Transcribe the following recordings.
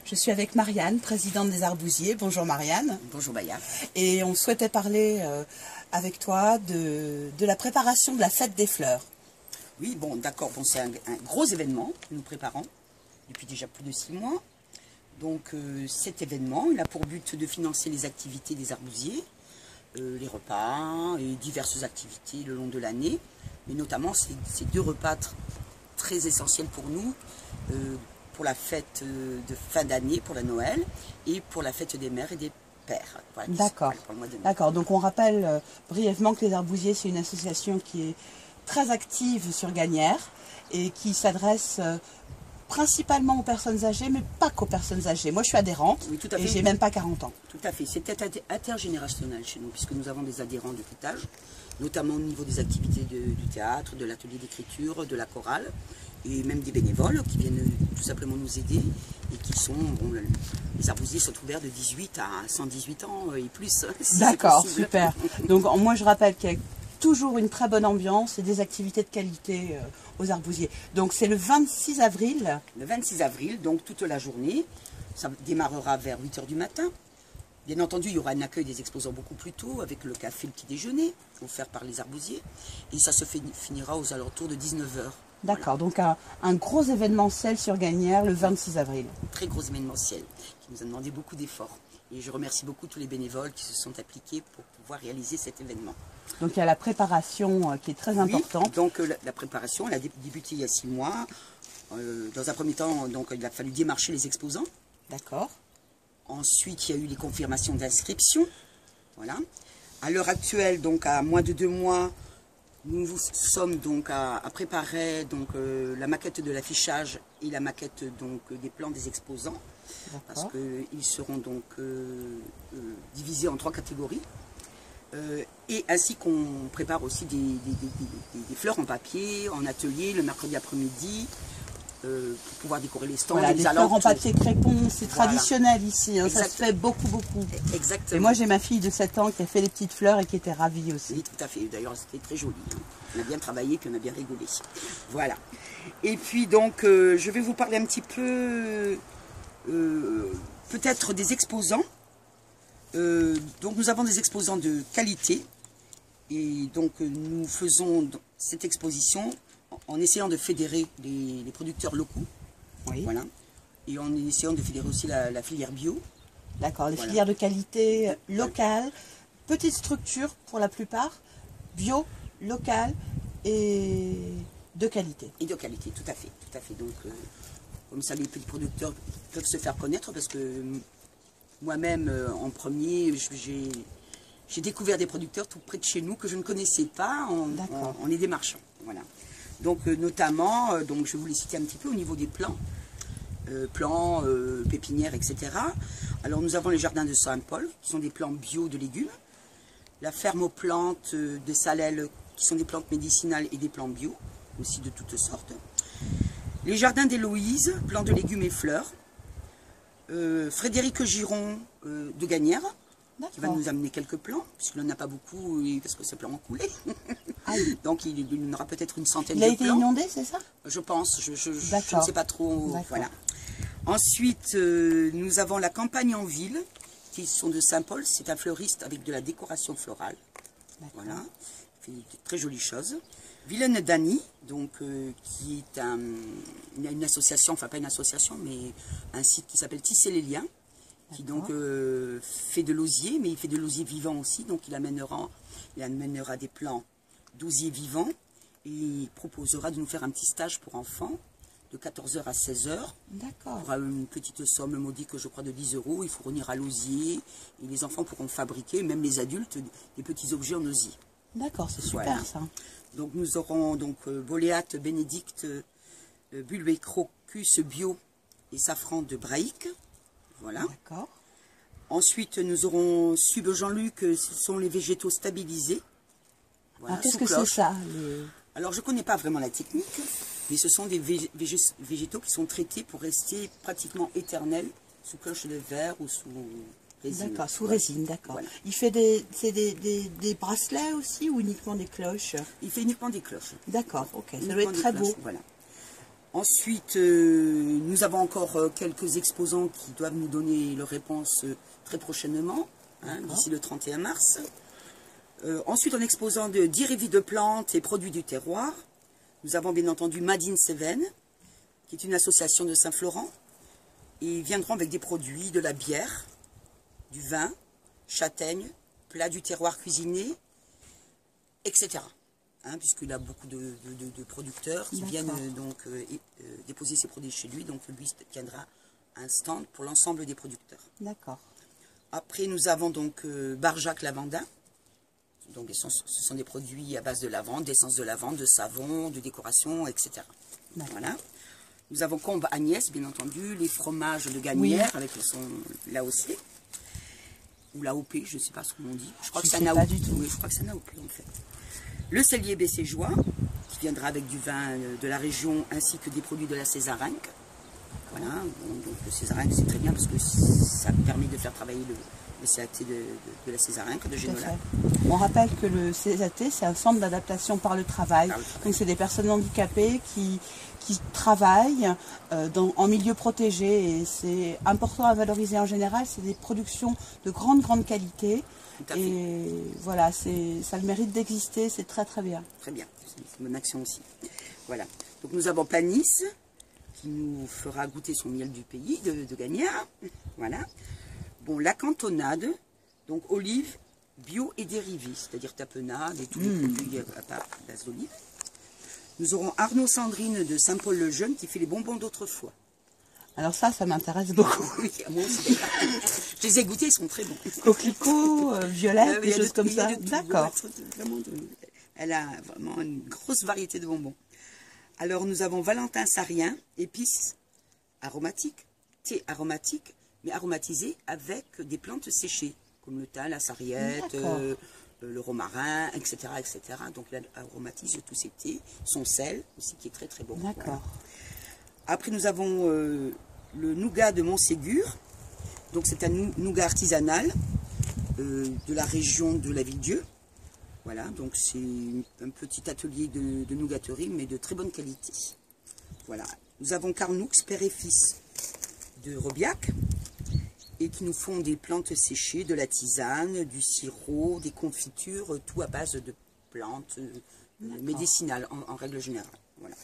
Je suis avec Marianne, présidente des Arbousiers. Bonjour Marianne. Bonjour Baya. Et on souhaitait parler avec toi de la préparation de la fête des fleurs. Oui, bon, d'accord, bon, c'est un gros événement que nous préparons depuis déjà plus de 6 mois. Donc cet événement, il a pour but de financer les activités des arbousiers, les repas et diverses activités le long de l'année. Mais notamment ces 2 repas très essentiels pour nous, pour la fête de fin d'année, pour la Noël, et pour la fête des mères et des pères. Voilà, d'accord. D'accord. Donc on rappelle brièvement que les Arbousiers, c'est une association qui est très active sur Gagnères et qui s'adresse principalement aux personnes âgées, mais pas qu'aux personnes âgées. Moi, je suis adhérente, oui, tout à fait. Et j'ai même pas 40 ans. Tout à fait. C'est intergénérationnel chez nous, puisque nous avons des adhérents de tout âge, notamment au niveau des activités du théâtre, de l'atelier d'écriture, de la chorale, et même des bénévoles qui viennent tout simplement nous aider, et qui sont, bon, les arbousiers sont ouverts de 18 à 118 ans et plus. Si d'accord, super. Donc moi, je rappelle qu'il y a toujours une très bonne ambiance et des activités de qualité aux Arbousiers. Donc c'est le 26 avril. Le 26 avril, donc toute la journée. Ça démarrera vers 8 h du matin. Bien entendu, il y aura un accueil des exposants beaucoup plus tôt, avec le café, le petit déjeuner, offert par les Arbousiers. Et ça se finira aux alentours de 19 h. D'accord, voilà. Donc un gros événementiel sur Gagnères le 26 avril. Très gros événementiel, qui nous a demandé beaucoup d'efforts. Et je remercie beaucoup tous les bénévoles qui se sont appliqués pour pouvoir réaliser cet événement. Donc il y a la préparation qui est très importante. Donc la préparation, elle a débuté il y a 6 mois. Dans un premier temps, donc, il a fallu démarcher les exposants. D'accord. Ensuite, il y a eu les confirmations d'inscription. Voilà. À l'heure actuelle, donc à moins de 2 mois, nous sommes donc à préparer donc, la maquette de l'affichage et la maquette donc, des plans des exposants. Parce qu'ils seront donc divisés en 3 catégories. Et ainsi qu'on prépare aussi des fleurs en papier, en atelier, le mercredi après-midi, pour pouvoir décorer les stands. Voilà, des fleurs en papier crépon, c'est traditionnel ici, hein, ça se fait beaucoup. Exactement. Et moi j'ai ma fille de 7 ans qui a fait les petites fleurs et qui était ravie aussi. Oui, tout à fait, d'ailleurs c'était très joli, hein. On a bien travaillé, puis on a bien rigolé. Voilà. Et puis donc, je vais vous parler un petit peu, peut-être des exposants. Donc nous avons des exposants de qualité et donc nous faisons cette exposition en essayant de fédérer les producteurs locaux, oui. Voilà, et en essayant de fédérer aussi la filière bio. D'accord, les filières de qualité locale, petite structure pour la plupart, bio, local et de qualité. Et de qualité, tout à fait, tout à fait. Donc comme ça les petits producteurs peuvent se faire connaître parce que moi-même, en premier, j'ai découvert des producteurs tout près de chez nous que je ne connaissais pas en les démarchant. Voilà. Donc, notamment, donc, je vais vous les citer un petit peu au niveau des plants, pépinières, etc. Alors, nous avons les jardins de Saint-Paul, qui sont des plants bio de légumes. La ferme aux plantes de Salelles, qui sont des plantes médicinales et des plants bio, aussi de toutes sortes. Les jardins d'Héloïse, plants de légumes et fleurs. Frédéric Giron de Gagnères, qui va nous amener quelques plants, puisqu'il n'en a pas beaucoup, parce que ces plants ont coulé. Donc il en aura peut-être une centaine de plants. Il a été inondé, c'est ça? Je pense, je ne sais pas trop. Voilà. Ensuite, nous avons la Campagne en ville, qui sont de Saint-Paul, c'est un fleuriste avec de la décoration florale. Voilà, il fait de très jolies choses. Vilaine d'Annie, donc qui est une association, enfin pas une association, mais un site qui s'appelle Tisser les liens, qui donc fait de l'osier, mais il fait de l'osier vivant aussi, donc il amènera des plants d'osier vivant, et il proposera de nous faire un petit stage pour enfants, de 14 h à 16 h. D'accord. Pour une petite somme modique, je crois, de 10 €, il faut fournir à l'osier, et les enfants pourront fabriquer, même les adultes, des petits objets en osier. D'accord, c'est super voilà. Ça. Donc nous aurons donc Boléate, Bénédicte, Bulbe Crocus bio et Safran de Braïque. Voilà. D'accord. Ensuite nous aurons Sub Jean-Luc, ce sont les végétaux stabilisés. Voilà, qu'est-ce que c'est ça Alors je ne connais pas vraiment la technique, mais ce sont des végétaux qui sont traités pour rester pratiquement éternels sous cloche de verre ou sous résine. D'accord, sous résine, d'accord. Voilà. Il fait des bracelets aussi ou uniquement des cloches? Il fait uniquement des cloches. D'accord, ok, ça doit être très beau. Voilà. Ensuite, nous avons encore quelques exposants qui doivent nous donner leur réponse très prochainement, hein, d'ici le 31 mars. Ensuite, en exposant 10 revues de plantes et produits du terroir, nous avons bien entendu Made in Cévennes, qui est une association de Saint-Florent. Et ils viendront avec des produits, de la bière, du vin, châtaigne, plats du terroir cuisinés, etc. Hein, puisqu'il a beaucoup de producteurs qui viennent donc déposer ses produits chez lui. Donc lui tiendra un stand pour l'ensemble des producteurs. D'accord. Après, nous avons donc Barjac Lavandin. Donc ce sont des produits à base de lavande, d'essence de lavande, de savon, de décoration, etc. Voilà. Nous avons Combe Agnès, bien entendu, les fromages de Gagnères avec son l'AOC. Ou l'AOP, je ne sais pas ce qu'on dit. Je crois que c'est un AOP. Oui, je crois que c'est un AOP en fait. Le cellier Bességeois, qui viendra avec du vin de la région ainsi que des produits de la Césarinque. Voilà, bon, donc le Césarinque c'est très bien parce que ça permet de faire travailler le CAT de la Césarinque, de Génola. On rappelle que le CAT c'est un centre d'adaptation par le travail. Donc c'est des personnes handicapées qui travaillent en milieu protégé et c'est important à valoriser en général. C'est des productions de grande qualité. Et voilà, ça a le mérite d'exister, c'est très bien. Très bien, c'est une bonne action aussi. Voilà, donc nous avons Panis, qui nous fera goûter son miel du pays, de Gagnères. Voilà. Bon, la cantonade, donc olives, bio et dérivés, c'est-à-dire tapenade et tous les produits à base d'olive. Nous aurons Arnaud Sandrine de Saint-Paul-le-Jeune qui fait les bonbons d'autrefois. Alors ça m'intéresse beaucoup. Oui, moi aussi. Je les ai goûtés, ils sont très bons. Coquelicots, violettes, des choses comme ça. D'accord. Elle a vraiment une grosse variété de bonbons. Alors nous avons Valentin Sarien, épices aromatiques, thé aromatique, mais aromatisé avec des plantes séchées, comme le thym, la sarriette, le romarin, etc., etc. Donc il aromatise tous ces thés, son sel aussi qui est très bon. D'accord. Voilà. Après nous avons le nougat de Montségur. Donc c'est un nougat artisanal de la région de la Ville-Dieu. Voilà, donc c'est un petit atelier de nougaterie, mais de très bonne qualité. Voilà. Nous avons Carnoux, père et fils de Robiac, et qui nous font des plantes séchées, de la tisane, du sirop, des confitures, tout à base de plantes médicinales en règle générale. Voilà.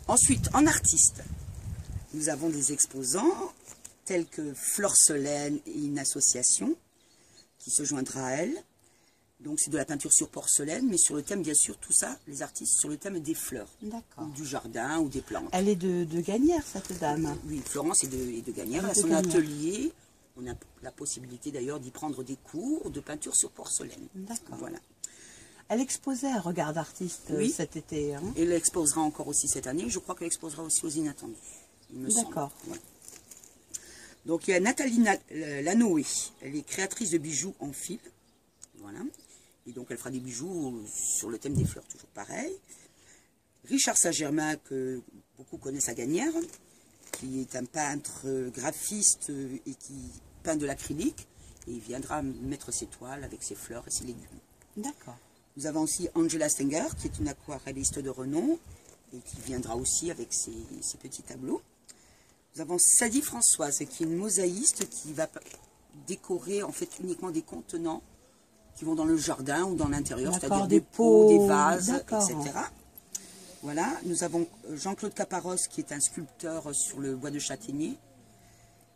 Ensuite, en artistes, nous avons des exposants tels que Flore Solène et une association qui se joindra à elle. Donc c'est de la peinture sur porcelaine, mais sur le thème, bien sûr, tout ça, les artistes, sur le thème des fleurs, ou du jardin, ou des plantes. Elle est de Gagnères, cette dame. Oui, Florence est de Gagnères. Elle a son atelier. On a la possibilité d'ailleurs d'y prendre des cours de peinture sur porcelaine. D'accord. Voilà. Elle exposait à Regard d'artiste cet été. Hein. Et elle exposera encore aussi cette année. Je crois qu'elle exposera aussi aux Inattendus. D'accord. Voilà. Donc il y a Nathalie Lanoé. Elle est créatrice de bijoux en fil. Voilà. Et donc elle fera des bijoux sur le thème des fleurs, toujours pareil. Richard Saint-Germain, que beaucoup connaissent à Gagnères, qui est un peintre graphiste et qui peint de l'acrylique. Et il viendra mettre ses toiles avec ses fleurs et ses légumes. D'accord. Nous avons aussi Angela Stenger, qui est une aquarelliste de renom, et qui viendra aussi avec ses petits tableaux. Nous avons Sadie Françoise, qui est une mosaïste qui va décorer en fait uniquement des contenants qui vont dans le jardin ou dans l'intérieur, c'est-à-dire des pots, des vases, etc. Voilà. Nous avons Jean-Claude Caparros, qui est un sculpteur sur le bois de châtaignier,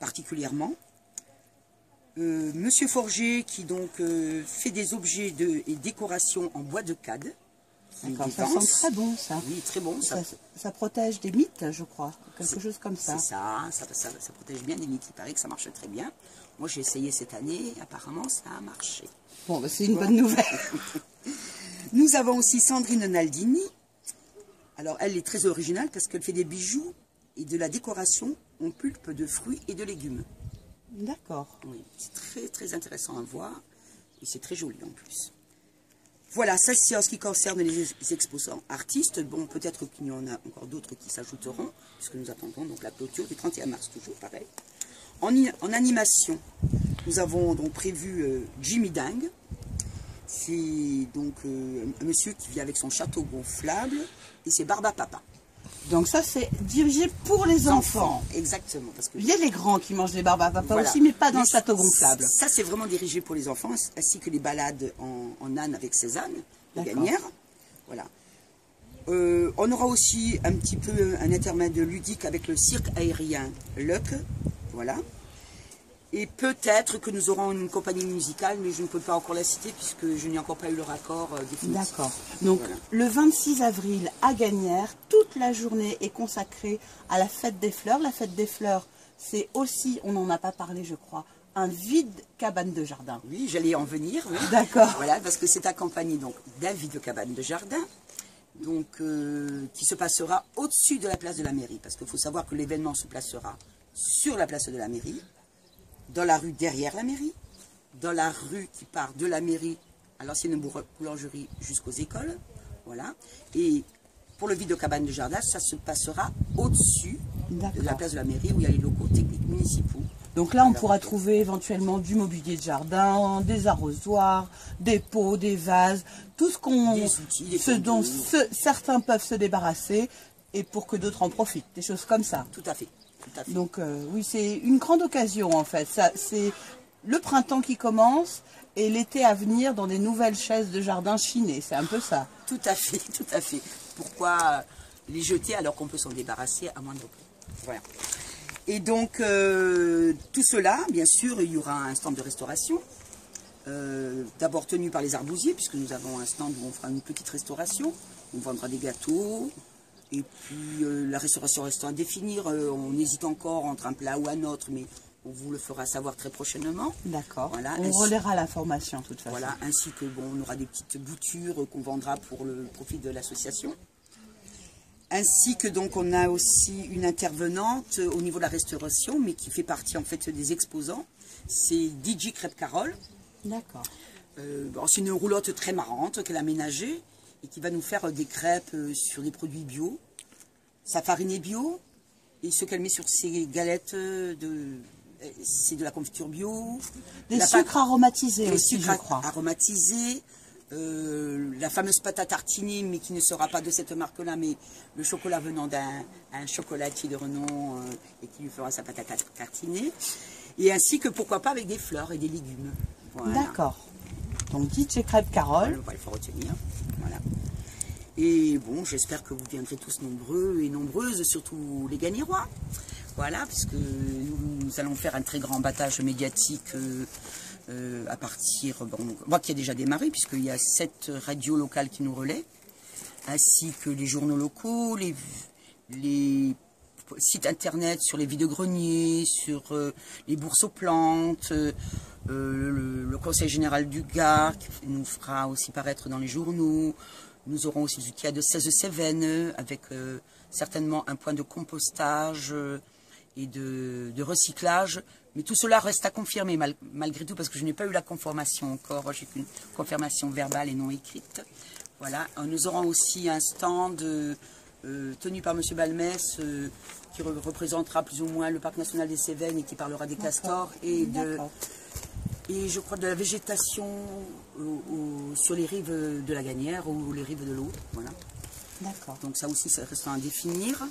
particulièrement. Monsieur Forger, qui donc fait des objets et décorations en bois de cade. D'accord, ça sent très bon, ça. Oui, très bon. Ça protège des mythes, je crois. Quelque chose comme ça. C'est ça protège bien des mythes. Il paraît que ça marche très bien. Moi, j'ai essayé cette année. Apparemment, ça a marché. Bon, bah, c'est une bonne nouvelle. Nous avons aussi Sandrine Naldini. Alors, elle est très originale parce qu'elle fait des bijoux et de la décoration en pulpe de fruits et de légumes. D'accord. Oui, c'est très intéressant à voir. Et c'est très joli en plus. Voilà, ça c'est en ce qui concerne les exposants artistes. Bon, peut-être qu'il y en a encore d'autres qui s'ajouteront, puisque nous attendons donc la clôture du 31 mars, toujours pareil. En animation, nous avons donc prévu Jimmy Dingue. C'est donc un monsieur qui vit avec son château gonflable et ses barbes à papa. Donc ça, c'est dirigé pour les enfants. Exactement. Parce que il y a les grands qui mangent des barbes à papa aussi, mais pas dans le château gonflable. Ça, c'est vraiment dirigé pour les enfants, ainsi que les balades en âne avec Cézanne, de Gagnères. Voilà. On aura aussi un petit peu un intermède ludique avec le cirque aérien Luck. Voilà. Et peut-être que nous aurons une compagnie musicale, mais je ne peux pas encore la citer puisque je n'ai encore pas eu le raccord définitif. D'accord. Donc, le 26 avril à Gagnères, toute la journée est consacrée à la fête des fleurs. La fête des fleurs, c'est aussi, on n'en a pas parlé je crois, un vide cabane de jardin. Oui, j'allais en venir. Oui. D'accord. Voilà, parce que c'est accompagné donc d'un vide cabane de jardin, donc qui se passera au-dessus de la place de la mairie. Parce qu'il faut savoir que l'événement se placera sur la place de la mairie, dans la rue derrière la mairie, dans la rue qui part de la mairie à l'ancienne boulangerie jusqu'aux écoles, voilà. Et pour le vide de cabane de jardin, ça se passera au-dessus de la place de la mairie où il y a les locaux techniques municipaux. Donc là, on pourra trouver éventuellement du mobilier de jardin, des arrosoirs, des pots, des vases, tout ce dont certains peuvent se débarrasser et pour que d'autres en profitent, des choses comme ça. Tout à fait. Donc oui, c'est une grande occasion en fait. C'est le printemps qui commence et l'été à venir dans des nouvelles chaises de jardin chinées. C'est un peu ça. Tout à fait, tout à fait. Pourquoi les jeter alors qu'on peut s'en débarrasser à moindre prix? Voilà. Et donc tout cela, bien sûr, il y aura un stand de restauration. D'abord tenu par les arbousiers, puisque nous avons un stand où on fera une petite restauration. On vendra des gâteaux. Et puis la restauration restant à définir, on hésite encore entre un plat ou un autre, mais on vous le fera savoir très prochainement. D'accord, voilà, on relaiera l'information de toute façon. Voilà, ainsi que bon, on aura des petites boutures qu'on vendra pour le profit de l'association. Ainsi que donc on a aussi une intervenante au niveau de la restauration, mais qui fait partie en fait des exposants. C'est DJ Crêpe Carole. D'accord. C'est une roulotte très marrante qu'elle a aménagée. Et qui va nous faire des crêpes sur des produits bio. Sa farine est bio. Et ce qu'elle met sur ses galettes, c'est de la confiture bio. Des sucres aromatisés aussi, je crois. Aromatisés. La fameuse pâte à tartiner, mais qui ne sera pas de cette marque-là, mais le chocolat venant d'un chocolatier de renom et qui lui fera sa pâte à tartiner. Et ainsi que, pourquoi pas, avec des fleurs et des légumes. Voilà. D'accord. Donc, DJ Crêpe Carole. Il faut retenir. Voilà. Et bon, j'espère que vous viendrez tous nombreux et nombreuses, surtout les Gagnérois. Voilà, puisque nous allons faire un très grand battage médiatique à partir, bon, qui a déjà démarré, puisqu'il y a 7 radios locales qui nous relaient, ainsi que les journaux locaux, les sites internet sur les vide-greniers, sur les bourses aux plantes, le Conseil général du Gard qui nous fera aussi paraître dans les journaux. Nous aurons aussi le Zutia de 16 Cévennes avec certainement un point de compostage et de recyclage. Mais tout cela reste à confirmer malgré tout parce que je n'ai pas eu la confirmation encore. J'ai qu'une confirmation verbale et non écrite. Voilà. Nous aurons aussi un stand tenu par M. Balmès qui représentera plus ou moins le parc national des Cévennes et qui parlera des castors et je crois de la végétation sur les rives de la Gagnère ou les rives de l'eau. Voilà. D'accord. Donc ça aussi, ça reste à définir.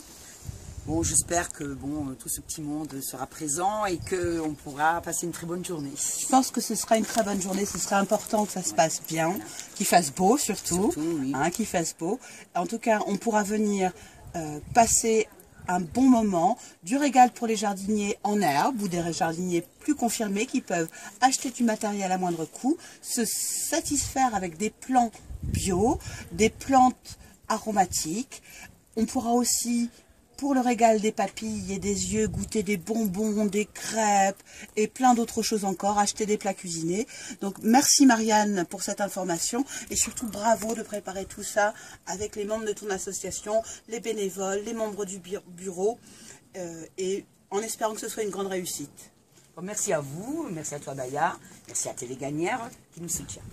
Bon, j'espère que bon, tout ce petit monde sera présent et qu'on pourra passer une très bonne journée. Je pense que ce sera une très bonne journée. Ce serait important que ça se passe bien, voilà. Qu'il fasse beau surtout, oui. Hein, qu'il fasse beau. En tout cas, on pourra venir passer un bon moment, du régal pour les jardiniers en herbe ou des jardiniers plus confirmés qui peuvent acheter du matériel à moindre coût, se satisfaire avec des plants bio, des plantes aromatiques. On pourra aussi, pour le régal des papilles et des yeux, goûter des bonbons, des crêpes et plein d'autres choses encore, acheter des plats cuisinés. Donc merci Marianne pour cette information et surtout bravo de préparer tout ça avec les membres de ton association, les bénévoles, les membres du bureau et en espérant que ce soit une grande réussite. Bon, merci à vous, merci à toi Baya, merci à Télé Gagnères qui nous soutient.